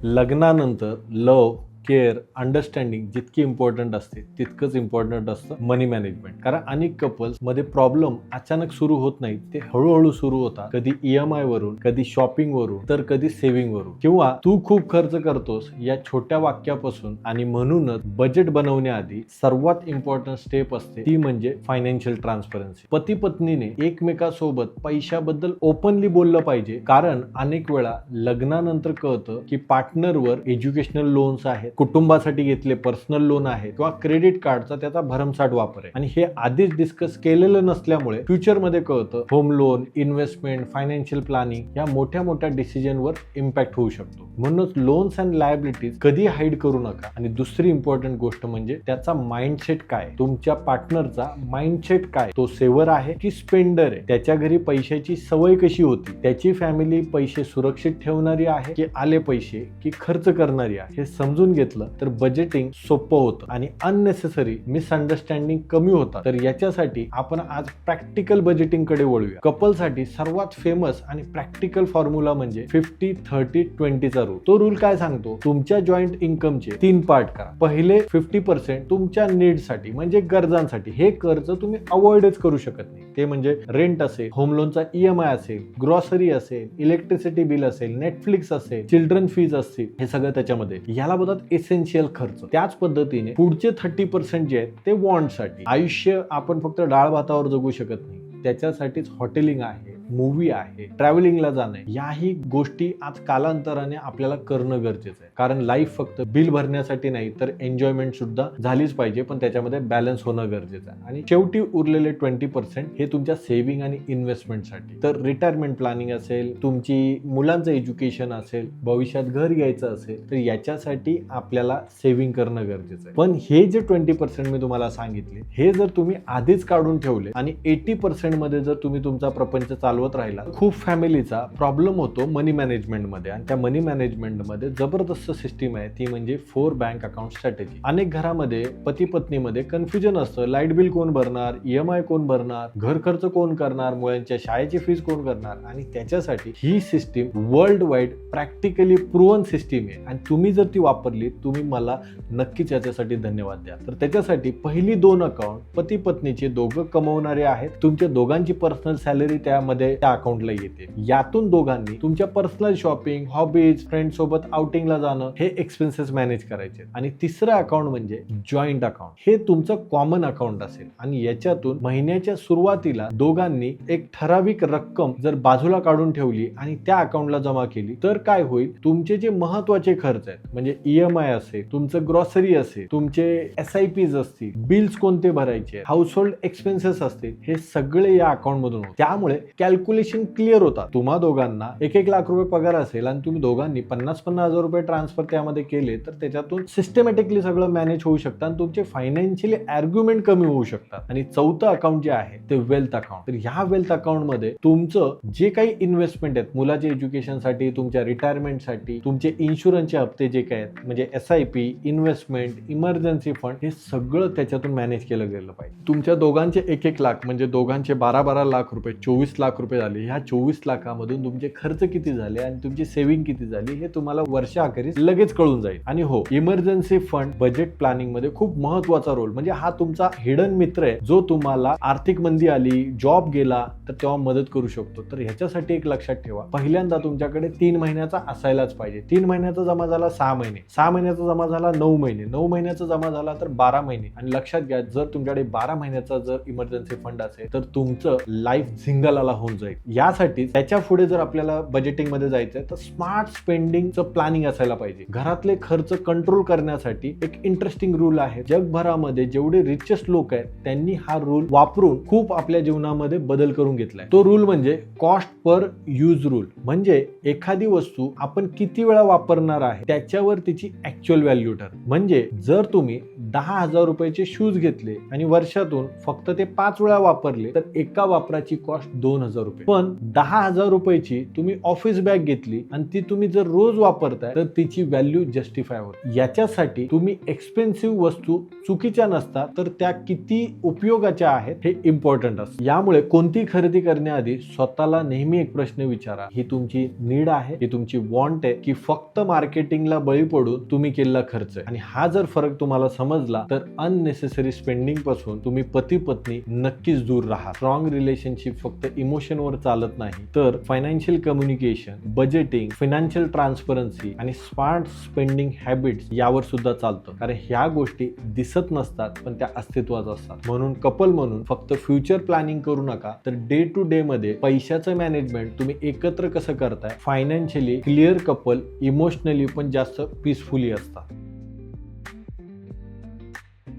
लग्नानंतर लव, care, understanding जितकी important असते तितकंच इम्पॉर्टंट असतं मनी मॅनेजमेंट. कारण अनेक कपल्स मध्ये प्रॉब्लेम अचानक सुरू होत नाहीत, ते हळूहळू सुरू होतात. कधी EMI वरून, कधी शॉपिंग वरून, तर कधी सेव्हिंग वरून, किंवा तू खूप खर्च करतोस या छोट्या वाक्यापासून. आणि म्हणूनच बजेट बनवण्याआधी सर्वात इम्पॉर्टंट स्टेप असते ती म्हणजे फायनान्शियल ट्रान्सपरन्सी. पती पत्नीने एकमेकासोबत पैशाबद्दल ओपनली बोललं पाहिजे. कारण अनेक वेळा लग्नानंतर कळतं की पार्टनरवर एज्युकेशनल लोन्स आहेत, कुटुंबासाठी घेतले पर्सनल लोन आहे, किंवा क्रेडिट कार्डचा त्याचा भरमसाठ वापर आहे. आणि हे आधीच डिस्कस केलेलं नसल्यामुळे फ्युचरमध्ये कळतं home loan, investment, financial planning या मोठ्या मोठ्या डिसिजनवर इम्पॅक्ट होऊ शकतो. म्हणूनच लोन्स अँड लायबिलिटीज कधी हाईड करू नका. आणि दुसरी इम्पॉर्टंट गोष्ट म्हणजे त्याचा माइंडसेट काय, तुमच्या पार्टनरचा माइंडसेट काय, तो सेव्हर आहे की स्पेंडर आहे, त्याच्या घरी पैशाची सवय कशी होती, त्याची फॅमिली पैसे सुरक्षित ठेवणारी आहे की आले पैसे की खर्च करणारी आहे, हे समजून घेतलं तर बजेटिंग सोपं होतं आणि अननेसेसरी मिसअंडरस्टँडिंग कमी होतात. तर याच्यासाठी आपण आज प्रॅक्टिकल बजेटिंग कडे वळूया. कपलसाठी सर्वात फेमस आणि प्रॅक्टिकल फॉर्म्युला म्हणजे 50-30-20 चा रूल. तो रूल काय सांगतो, तुमच्या जॉईंट इन्कमचे 3 पार्ट करा. पहिले 50% तुमच्या नीडसाठी म्हणजे गरजांसाठी. हे कर्ज तुम्ही अवॉइडच करू शकत नाही. ते म्हणजे रेंट असेल, होम लोनचा EMI असेल, ग्रॉसरी असेल, इलेक्ट्रिसिटी बिल असेल, नेटफ्लिक्स असेल, चिल्ड्रन फीज असतील, हे सगळं त्याच्यामध्ये. याला बोलतात एसेन्शियल खर्च. त्याच पद्धतीने पुढचे 30% जे आहेत ते वॉन्टसाठी. आयुष्य आपण फक्त डाळ भातावर जगू शकत नाही, त्याच्यासाठीच हॉटेलिंग आहे, मूवी आहे, ट्रॅव्हलिंगला जाणं, याही गोष्टी आज कालांतराने आपल्याला करणं गरजेचं आहे. कारण लाईफ फक्त बिल भरण्यासाठी नाही तर एन्जॉयमेंट सुद्धा झालीच पाहिजे, पण त्याच्यामध्ये बॅलन्स होणं गरजेचं आहे. आणि शेवटी उरलेले 20% हे तुमच्या सेव्हिंग आणि इन्व्हेस्टमेंटसाठी. तर रिटायरमेंट प्लॅनिंग असेल, तुमची मुलांचं एज्युकेशन असेल, भविष्यात घर घ्यायचं असेल, तर याच्यासाठी आपल्याला सेव्हिंग करणं गरजेचं आहे. पण हे जे 20% मी तुम्हाला सांगितले, हे जर तुम्ही आधीच काढून ठेवले आणि 80% मध्ये जर तुम्ही तुमचा प्रपंच चालवत राहिला, खूप फॅमिलीचा प्रॉब्लेम होतो मनी मॅनेजमेंट मध्ये. आणि त्या मनी मॅनेजमेंट मध्ये जबरदस्त सिस्टीम आहे, ती म्हणजे 4 बँक अकाउंट स्ट्रॅटेजी. अनेक घरामध्ये पती पत्नीमध्ये कन्फ्युजन असतं, लाईट बिल कोण भरणार, EMI कोण भरणार, घर खर्च कोण करणार, मुलांच्या शाळेची फीस कोण करणार. आणि त्याच्यासाठी ही system world wide practically proven system आहे. आणि तुम्ही जर ती वापरली, तुम्ही मला नक्कीच याच्यासाठी धन्यवाद द्या. तर त्याच्यासाठी पहिली 2 अकाउंट पती पत्नीचे दोघं कमवणारे आहेत. तुमच्या दोघांची पर्सनल सॅलरी त्यामध्ये त्या अकाउंटला येते. यातून दोघांनी तुमच्या पर्सनल शॉपिंग, हॉबीज, फ्रेंड सोबत आउटिंगला जाणं, हे एक्सपेन्सेस मॅनेज करायचे. आणि तिसरं अकाउंट म्हणजे जॉईंट अकाउंट. हे तुमचं कॉमन अकाउंट असेल आणि याच्यातून महिन्याच्या सुरुवातीला दोघांनी एक ठराविक रक्कम जर बाजूला काढून ठेवली आणि त्या अकाउंटला जमा केली, तर काय होईल, तुमचे जे महत्वाचे खर्च आहेत म्हणजे EMI असेल, तुमचं ग्रॉसरी असेल, तुमचे SIPs असतील, बिल्स कोणते भरायचे, हाऊस होल्ड एक्सपेन्सेस असतील, हे सगळे या अकाउंट मधून होते. त्यामुळे कॅल्क्युलेशन क्लिअर होतात. तुम्हा दोघांना 1-1 लाख रुपये पगार असेल आणि तुम्ही दोघांनी 50-50 हजार रुपये ट्रान्सफर त्यामध्ये केले, तर त्याच्यातून सिस्टमॅटिकली सगळं मॅनेज होऊ शकतं आणि तुमचे फायनान्शियली आर्ग्युमेंट कमी होऊ शकतात. आणि चौथं अकाउंट जे आहे ते वेल्थ अकाउंट. तर ह्या वेल्थ अकाउंट मध्ये तुमचं जे काही इन्व्हेस्टमेंट आहेत, मुलाच्या एज्युकेशनसाठी, तुमच्या रिटायरमेंटसाठी, तुमचे इन्शुरन्सचे हप्ते जे काय आहेत म्हणजे SIP, इन्व्हेस्टमेंट, इमर्जन्सी फंड, हे सगळं त्याच्यातून मॅनेज केलं गेलं पाहिजे. तुमच्या दोघांचे 1-1 लाख म्हणजे दोघांचे 12-12 लाख रुपये, 24 लाख रुपये झाले. ह्या 24 लाखामधून तुमचे खर्च किती झाले आणि तुमची सेव्हिंग किती झाली हे तुम्हाला वर्षाअखेरीस लगेच कळून जाईल. आणि हो, इमर्जन्सी फंड बजेट प्लॅनिंग मध्ये खूप महत्वाचा रोल, म्हणजे हा तुमचा हिडन मित्र आहे जो तुम्हाला आर्थिक मंदी आली, जॉब गेला तर तेव्हा मदत करू शकतो. तर ह्याच्यासाठी एक लक्षात ठेवा, पहिल्यांदा तुमच्याकडे 3 महिन्याचा असायलाच पाहिजे. 3 महिन्याचा जमा झाला 6 महिने, 6 महिन्याचा जमा झाला 9 महिने, 9 महिन्याचा जमा झाला तर 12 महिने. आणि लक्षात घ्या, जर तुमच्याकडे 12 महिन्याचा जर इमर्जन्सी फंड असेल तर तुमचं लाईफ झिंगालाला होऊन जाईल. यासाठी त्याच्या पुढे जर आपल्याला बजेटिंग मध्ये जायचंय तर स्मार्ट स्पेंडिंगचं प्लॅनिंग असायला पाहिजे. घरातले खर्च कंट्रोल करण्यासाठी एक इंटरेस्टिंग रूल आहे. जगभरामध्ये जेवढे रिचेस्ट लोक आहेत त्यांनी हा रूल वापरून खूप आपल्या जीवनामध्ये बदल करून घेतलाय. तो रूल म्हणजे कॉस्ट पर यूज रूल. म्हणजे एखादी वस्तू आपण किती वेळा वापरणार आहे त्याच्यावर तिची ऍक्च्युअल व्हॅल्यू ठरते. म्हणजे जर तुम्ही 10,000 रुपयाचे शूज घेतले आणि वर्षातून फक्त ते 5 वेळा वापरले तर एका वापराची कॉस्ट 2,000 रुपये. पण 10,000 रुपयाची तुम्ही ऑफिस बॅग घेतली आणि ती तुम्ही जर रोज वापरताय तर तिची व्हॅल्यू जस्टिफाय होते. याच्यासाठी तुम्ही एक्सपेन्सिव्ह वस्तू चुकीच्या नसतात तर त्या किती उपयोगाच्या आहेत हे इम्पॉर्टंट असतं. यामुळे कोणती खरेदी करण्याआधी स्वतःला नेहमी एक प्रश्न विचारा, ही तुमची नीड आहे, ही तुमची वॉन्ट आहे की फक्त मार्केटिंगला बळी पडून तुम्ही केलेला खर्च आहे. आणि हा जर फरक तुम्हाला समजला तर अननेसेसरी स्पेंडिंग पासून तुम्ही पती पत्नी नक्कीच दूर राहा. स्ट्रॉंग रिलेशनशिप फक्त इमोशनवर चालत नाही तर financial communication, budgeting, financial transparency आणि स्मार्ट स्पेंडिंग हॅबिट्स यावर सुद्धा चालतं. कारण ह्या गोष्टी दिसत नसतात पण त्या अस्तित्वात असतात. म्हणून कपल म्हणून फक्त फ्युचर प्लॅनिंग करू नका तर डे टू डे मध्ये पैशाचं मॅनेजमेंट तुम्ही एकत्र कसं करताय. फायनान्शियली क्लिअर कपल इमोशनली पण जास्त पीसफुली असतात.